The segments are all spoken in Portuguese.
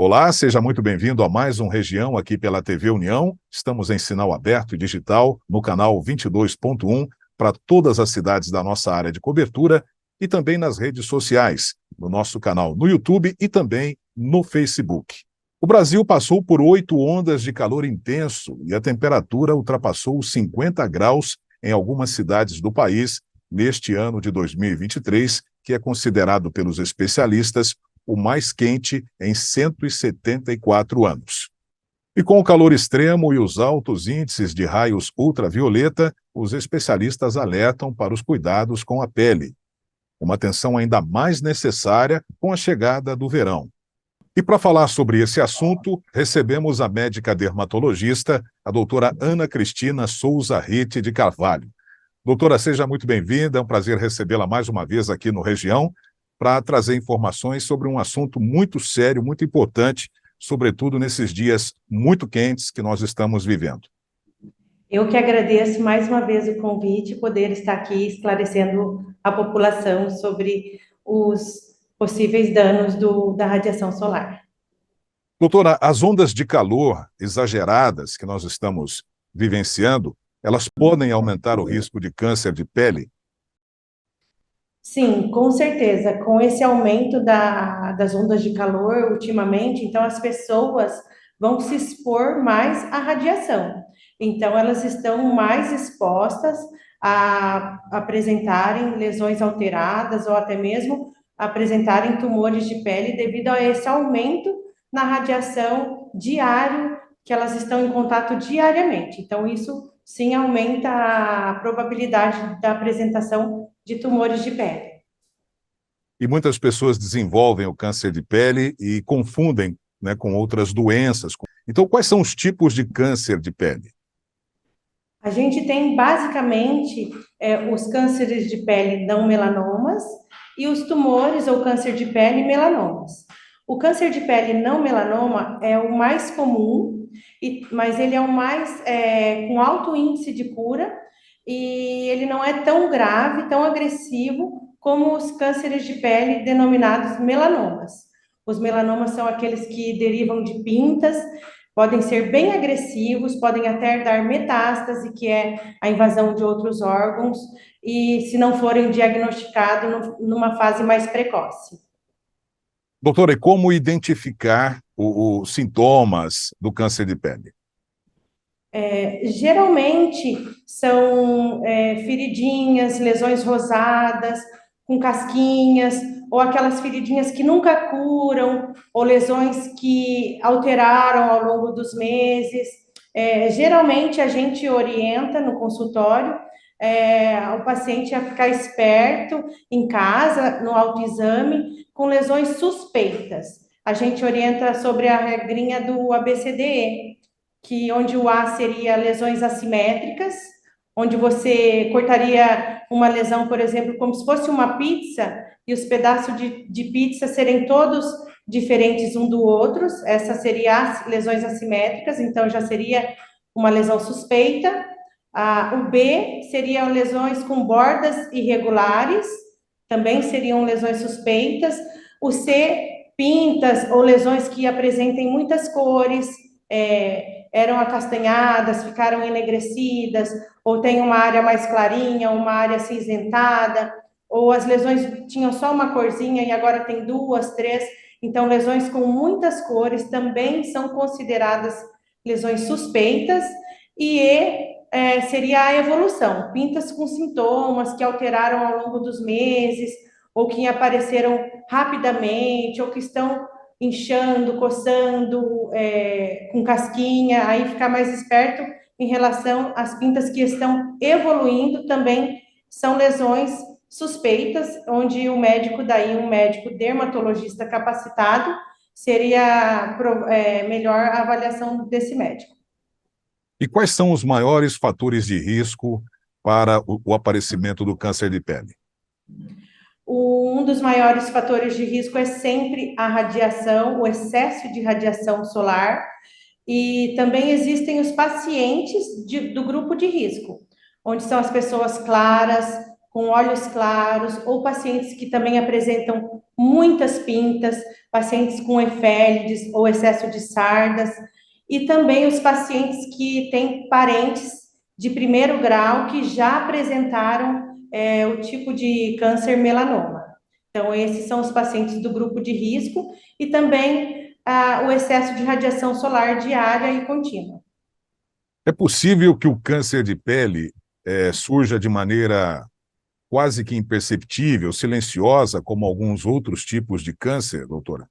Olá, seja muito bem-vindo a mais um Região aqui pela TV União. Estamos em sinal aberto e digital no canal 22.1 para todas as cidades da nossa área de cobertura e também nas redes sociais, no nosso canal no YouTube e também no Facebook. O Brasil passou por 8 ondas de calor intenso e a temperatura ultrapassou os 50 graus em algumas cidades do país neste ano de 2023, que é considerado pelos especialistas o mais quente em 174 anos. E com o calor extremo e os altos índices de raios ultravioleta, os especialistas alertam para os cuidados com a pele. Uma atenção ainda mais necessária com a chegada do verão. E para falar sobre esse assunto, recebemos a médica dermatologista, a doutora Ana Cristina Souza Ritt de Carvalho. Doutora, seja muito bem-vinda, é um prazer recebê-la mais uma vez aqui no Região, para trazer informações sobre um assunto muito sério, muito importante, sobretudo nesses dias muito quentes que nós estamos vivendo. Eu que agradeço mais uma vez o convite, poder estar aqui esclarecendo a população sobre os possíveis danos da radiação solar. Doutora, as ondas de calor exageradas que nós estamos vivenciando, elas podem aumentar o risco de câncer de pele? Sim, com certeza. Com esse aumento das ondas de calor ultimamente, então as pessoas vão se expor mais à radiação. Então, elas estão mais expostas a apresentarem lesões alteradas ou até mesmo apresentarem tumores de pele devido a esse aumento na radiação diário que elas estão em contato diariamente. Então, isso sim aumenta a probabilidade da apresentação de tumores de pele. E muitas pessoas desenvolvem o câncer de pele e confundem, né, com outras doenças. Então, quais são os tipos de câncer de pele? A gente tem basicamente os cânceres de pele não melanomas e os tumores ou câncer de pele melanomas. O câncer de pele não melanoma é o mais comum, mas ele é o mais com alto índice de cura e ele não é tão grave, tão agressivo como os cânceres de pele denominados melanomas. Os melanomas são aqueles que derivam de pintas, podem ser bem agressivos, podem até dar metástase, que é a invasão de outros órgãos, e se não forem diagnosticados numa fase mais precoce. Doutora, e como identificar os sintomas do câncer de pele? Geralmente são feridinhas, lesões rosadas, com casquinhas, ou aquelas feridinhas que nunca curam, ou lesões que alteraram ao longo dos meses. Geralmente a gente orienta no consultório o paciente a ficar esperto em casa, no autoexame, com lesões suspeitas. A gente orienta sobre a regrinha do ABCDE, que onde o A seria lesões assimétricas, onde você cortaria uma lesão, por exemplo, como se fosse uma pizza, e os pedaços de pizza serem todos diferentes um do outro, essa seria as lesões assimétricas, então já seria uma lesão suspeita. O B seriam lesões com bordas irregulares, também seriam lesões suspeitas. O C, pintas ou lesões que apresentem muitas cores, eram acastanhadas, ficaram enegrecidas, ou tem uma área mais clarinha, uma área acinzentada, ou as lesões tinham só uma corzinha e agora tem duas, três. Então, lesões com muitas cores também são consideradas lesões suspeitas. Seria a evolução, pintas com sintomas que alteraram ao longo dos meses, ou que apareceram rapidamente, ou que estão inchando, coçando, com casquinha, aí ficar mais esperto em relação às pintas que estão evoluindo, também são lesões suspeitas, onde o médico, daí um médico dermatologista capacitado, seria melhor a avaliação desse médico. E quais são os maiores fatores de risco para o aparecimento do câncer de pele? Um dos maiores fatores de risco é sempre a radiação, o excesso de radiação solar, e também existem os pacientes do grupo de risco, onde são as pessoas claras, com olhos claros, ou pacientes que também apresentam muitas pintas, pacientes com efélides ou excesso de sardas, e também os pacientes que têm parentes de primeiro grau que já apresentaram o tipo de câncer melanoma. Então, esses são os pacientes do grupo de risco e também o excesso de radiação solar diária e contínua. É possível que o câncer de pele surja de maneira quase que imperceptível, silenciosa, como alguns outros tipos de câncer, doutora?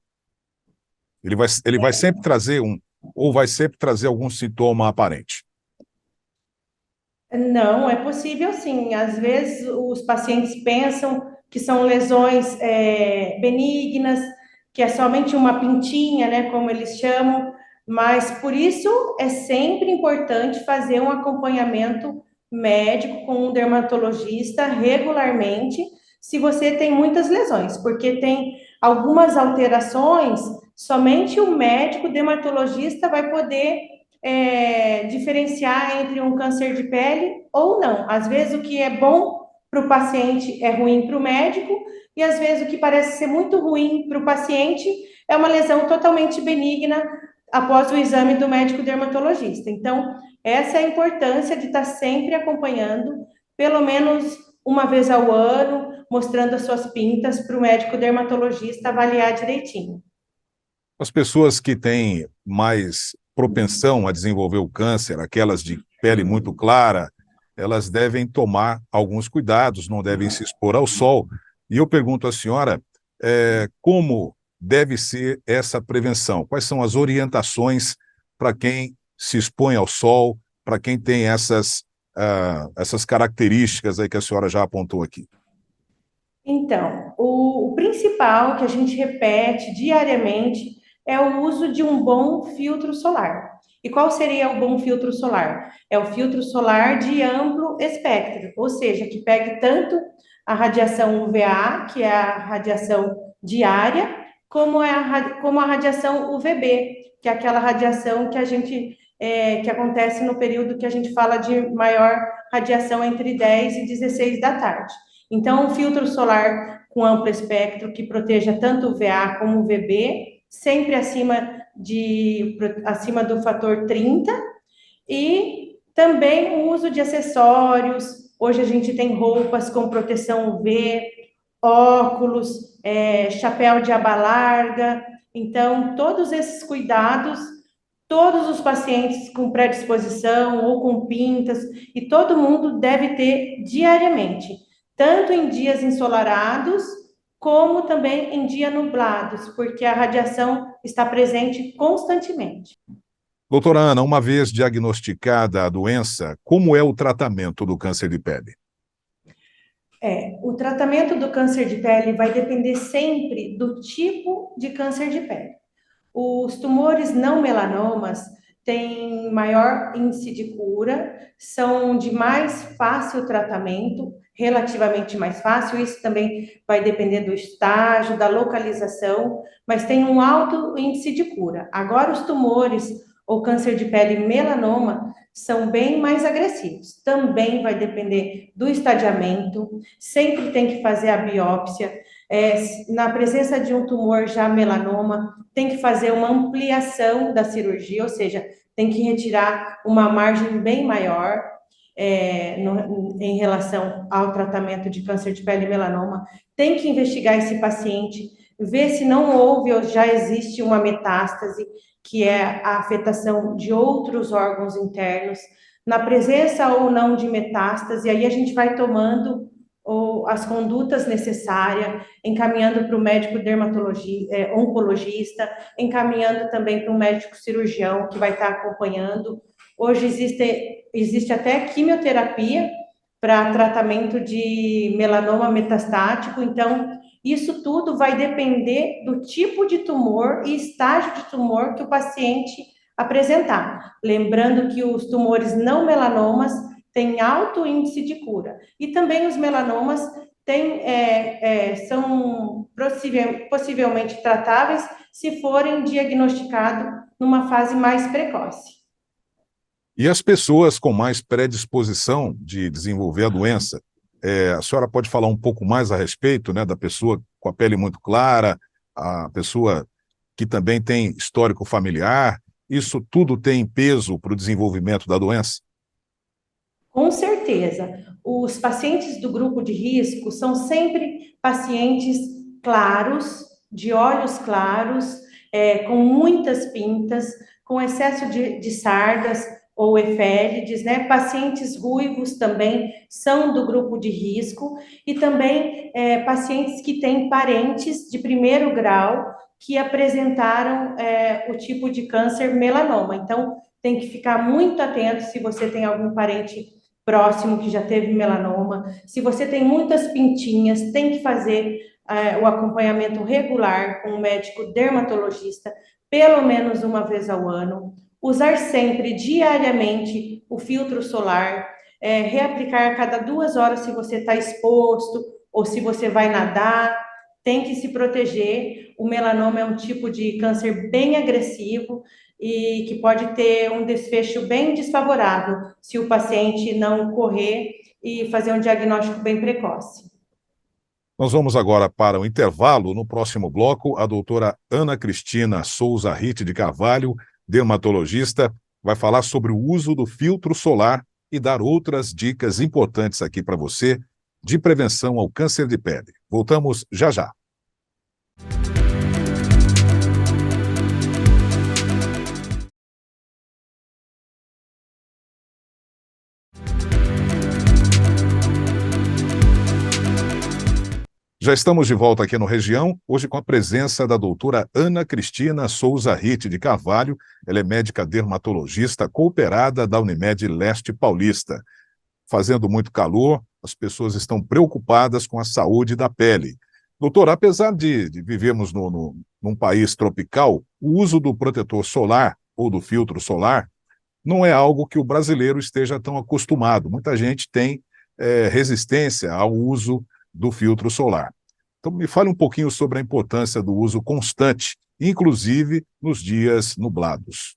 Ele vai sempre trazer ou vai sempre trazer algum sintoma aparente? Não, é possível sim. Às vezes os pacientes pensam que são lesões benignas, que é somente uma pintinha, né, como eles chamam, mas por isso é sempre importante fazer um acompanhamento médico com um dermatologista regularmente, se você tem muitas lesões, porque tem algumas alterações, somente o médico dermatologista vai poder diferenciar entre um câncer de pele ou não. Às vezes o que é bom para o paciente é ruim para o médico, e às vezes o que parece ser muito ruim para o paciente é uma lesão totalmente benigna após o exame do médico dermatologista. Então, essa é a importância de estar sempre acompanhando, pelo menos uma vez ao ano, mostrando as suas pintas para o médico dermatologista avaliar direitinho. As pessoas que têm mais propensão a desenvolver o câncer, aquelas de pele muito clara, elas devem tomar alguns cuidados, não devem se expor ao sol. E eu pergunto à senhora, como deve ser essa prevenção? Quais são as orientações para quem se expõe ao sol, para quem tem essas características aí que a senhora já apontou aqui? Então, o principal que a gente repete diariamente é o uso de um bom filtro solar. E qual seria o bom filtro solar? É o filtro solar de amplo espectro, ou seja, que pegue tanto a radiação UVA, que é a radiação diária, como a radiação UVB, que é aquela radiação que a gente que acontece no período que a gente fala de maior radiação entre 10 e 16 da tarde. Então, um filtro solar com amplo espectro que proteja tanto o VA como o VB, sempre acima do fator 30, e também o uso de acessórios. Hoje a gente tem roupas com proteção UV, óculos, chapéu de aba larga. Então, todos esses cuidados, todos os pacientes com predisposição ou com pintas, e todo mundo deve ter diariamente, tanto em dias ensolarados, como também em dias nublados, porque a radiação está presente constantemente. Doutora Ana, uma vez diagnosticada a doença, como é o tratamento do câncer de pele? O tratamento do câncer de pele vai depender sempre do tipo de câncer de pele. Os tumores não melanomas têm maior índice de cura, são de mais fácil tratamento, relativamente mais fácil, isso também vai depender do estágio, da localização, mas tem um alto índice de cura. Agora, os tumores ou câncer de pele melanoma são bem mais agressivos. Também vai depender do estadiamento, sempre tem que fazer a biópsia. Na presença de um tumor já melanoma, tem que fazer uma ampliação da cirurgia, ou seja, tem que retirar uma margem bem maior em relação ao tratamento de câncer de pele e melanoma. Tem que investigar esse paciente, ver se não houve ou já existe uma metástase, que é a afetação de outros órgãos internos. Na presença ou não de metástase, aí a gente vai tomando as condutas necessárias, encaminhando para o médico oncologista, encaminhando também para o médico cirurgião, que vai estar acompanhando. Hoje existe até quimioterapia para tratamento de melanoma metastático, então isso tudo vai depender do tipo de tumor e estágio de tumor que o paciente apresentar. Lembrando que os tumores não melanomas têm alto índice de cura. E também os melanomas são possivelmente tratáveis se forem diagnosticados numa fase mais precoce. E as pessoas com mais predisposição de desenvolver a doença, a senhora pode falar um pouco mais a respeito, né, da pessoa com a pele muito clara, a pessoa que também tem histórico familiar, isso tudo tem peso para o desenvolvimento da doença? Com certeza. Os pacientes do grupo de risco são sempre pacientes claros, de olhos claros, com muitas pintas, com excesso de sardas ou efélides, né? Pacientes ruivos também são do grupo de risco, e também pacientes que têm parentes de primeiro grau que apresentaram o tipo de câncer melanoma. Então, tem que ficar muito atento se você tem algum parente próximo que já teve melanoma. Se você tem muitas pintinhas, tem que fazer o acompanhamento regular com um médico dermatologista, pelo menos uma vez ao ano. Usar sempre, diariamente, o filtro solar, reaplicar a cada 2 horas se você está exposto ou se você vai nadar. Tem que se proteger. O melanoma é um tipo de câncer bem agressivo e que pode ter um desfecho bem desfavorável se o paciente não correr e fazer um diagnóstico bem precoce. Nós vamos agora para o intervalo. No próximo bloco, a doutora Ana Cristina Souza Ritt de Carvalho, dermatologista, vai falar sobre o uso do filtro solar e dar outras dicas importantes aqui para você de prevenção ao câncer de pele. Voltamos já já. Já estamos de volta aqui no Região, hoje com a presença da doutora Ana Cristina Souza Ritt de Carvalho. Ela é médica dermatologista cooperada da Unimed Leste Paulista. Fazendo muito calor, as pessoas estão preocupadas com a saúde da pele. Doutora, apesar de vivermos num país tropical, o uso do protetor solar ou do filtro solar não é algo que o brasileiro esteja tão acostumado. Muita gente tem resistência ao uso do filtro solar. Então, me fale um pouquinho sobre a importância do uso constante, inclusive nos dias nublados.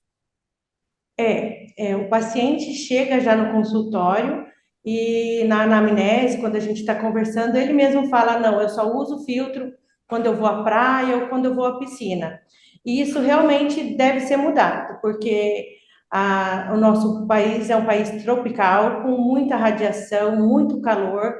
O paciente chega já no consultório e na anamnese, quando a gente está conversando, ele mesmo fala: não, eu só uso filtro quando eu vou à praia ou quando eu vou à piscina. E isso realmente deve ser mudado, porque o nosso país é um país tropical, com muita radiação, muito calor,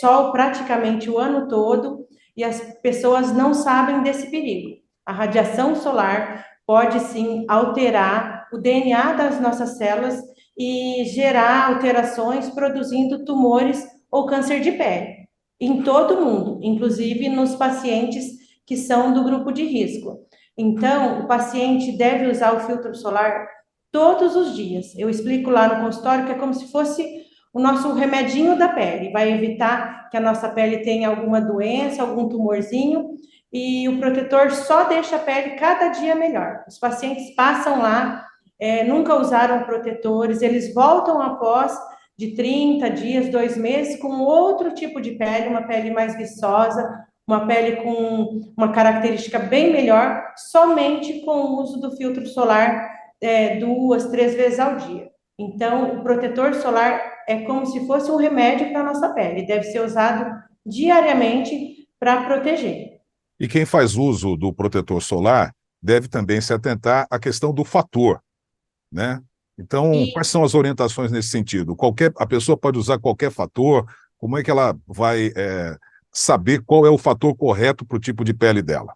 sol praticamente o ano todo, e as pessoas não sabem desse perigo. A radiação solar pode sim alterar o DNA das nossas células e gerar alterações, produzindo tumores ou câncer de pele em todo o mundo, inclusive nos pacientes que são do grupo de risco. Então, o paciente deve usar o filtro solar todos os dias. Eu explico lá no consultório que é como se fosse o nosso remedinho da pele, vai evitar que a nossa pele tenha alguma doença, algum tumorzinho, e o protetor só deixa a pele cada dia melhor. Os pacientes passam lá, nunca usaram protetores, eles voltam após de 30 dias, 2 meses, com outro tipo de pele, uma pele mais viçosa, uma pele com uma característica bem melhor, somente com o uso do filtro solar 2, 3 vezes ao dia. Então, o protetor solar é como se fosse um remédio para a nossa pele, deve ser usado diariamente para proteger. E quem faz uso do protetor solar deve também se atentar à questão do fator, né? Então, E quais são as orientações nesse sentido? A pessoa pode usar qualquer fator? Como é que ela vai saber qual é o fator correto para o tipo de pele dela?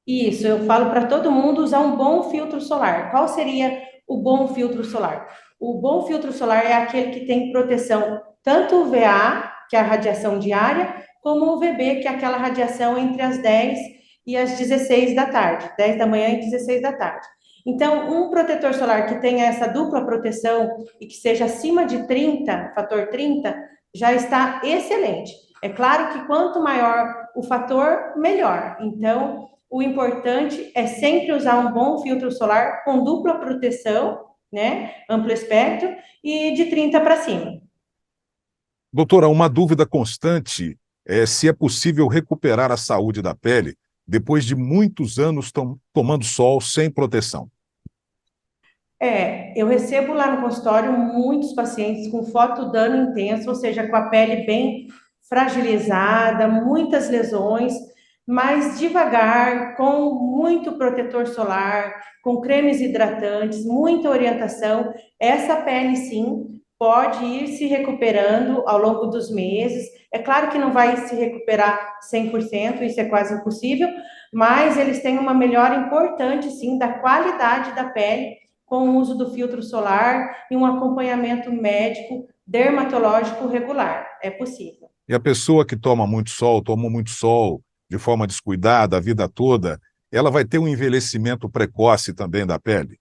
Isso, eu falo para todo mundo usar um bom filtro solar. Qual seria o bom filtro solar? O bom filtro solar é aquele que tem proteção tanto UVA, que é a radiação diária, como o UVB, que é aquela radiação entre as 10 e as 16 da tarde, 10 da manhã e 16 da tarde. Então, um protetor solar que tenha essa dupla proteção e que seja acima de 30, fator 30, já está excelente. É claro que quanto maior o fator, melhor. Então, o importante é sempre usar um bom filtro solar com dupla proteção, né? Amplo espectro e de 30 para cima. Doutora, uma dúvida constante é se é possível recuperar a saúde da pele depois de muitos anos tomando sol sem proteção. Eu recebo lá no consultório muitos pacientes com fotodano intenso, ou seja, com a pele bem fragilizada, muitas lesões, mas devagar, com muito protetor solar, com cremes hidratantes, muita orientação, essa pele sim pode ir se recuperando ao longo dos meses. É claro que não vai se recuperar 100%, isso é quase impossível, mas eles têm uma melhora importante sim da qualidade da pele com o uso do filtro solar e um acompanhamento médico dermatológico regular. É possível. E a pessoa que toma muito sol, tomou muito sol de forma descuidada a vida toda, ela vai ter um envelhecimento precoce também da pele?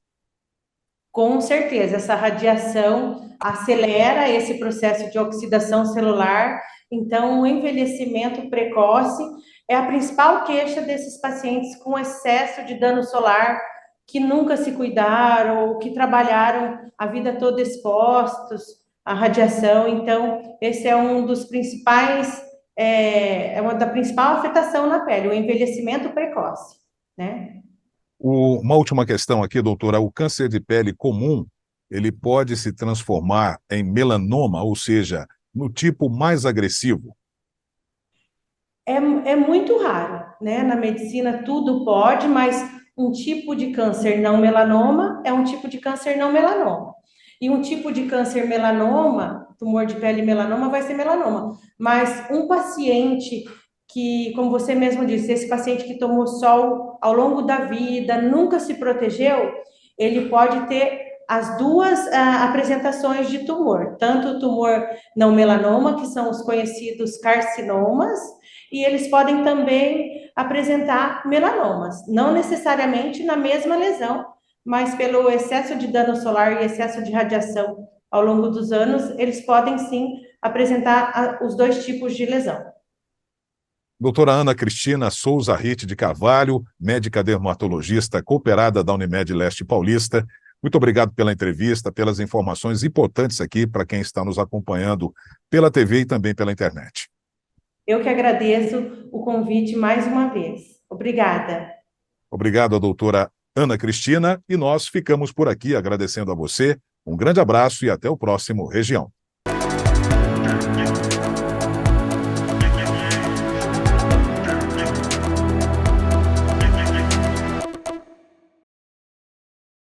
Com certeza, essa radiação acelera esse processo de oxidação celular, então o envelhecimento precoce é a principal queixa desses pacientes com excesso de dano solar, que nunca se cuidaram ou que trabalharam a vida toda expostos à radiação. Então, esse é um dos principais, é uma da principal afetação na pele, o envelhecimento precoce, né? Uma última questão aqui, doutora. O câncer de pele comum, ele pode se transformar em melanoma, ou seja, no tipo mais agressivo? É muito raro, né? Na medicina tudo pode, mas um tipo de câncer não melanoma é um tipo de câncer não melanoma. E um tipo de câncer melanoma, tumor de pele melanoma, vai ser melanoma. Mas um paciente que, como você mesmo disse, esse paciente que tomou sol ao longo da vida, nunca se protegeu, ele pode ter as duas apresentações de tumor, tanto o tumor não melanoma, que são os conhecidos carcinomas, e eles podem também apresentar melanomas, não necessariamente na mesma lesão, mas pelo excesso de dano solar e excesso de radiação ao longo dos anos, eles podem sim apresentar os dois tipos de lesão. Doutora Ana Cristina Souza Ritt de Carvalho, médica dermatologista cooperada da Unimed Leste Paulista, muito obrigado pela entrevista, pelas informações importantes aqui para quem está nos acompanhando pela TV e também pela internet. Eu que agradeço o convite mais uma vez. Obrigada. Obrigado, doutora Ana Cristina, e nós ficamos por aqui agradecendo a você. Um grande abraço e até o próximo Região.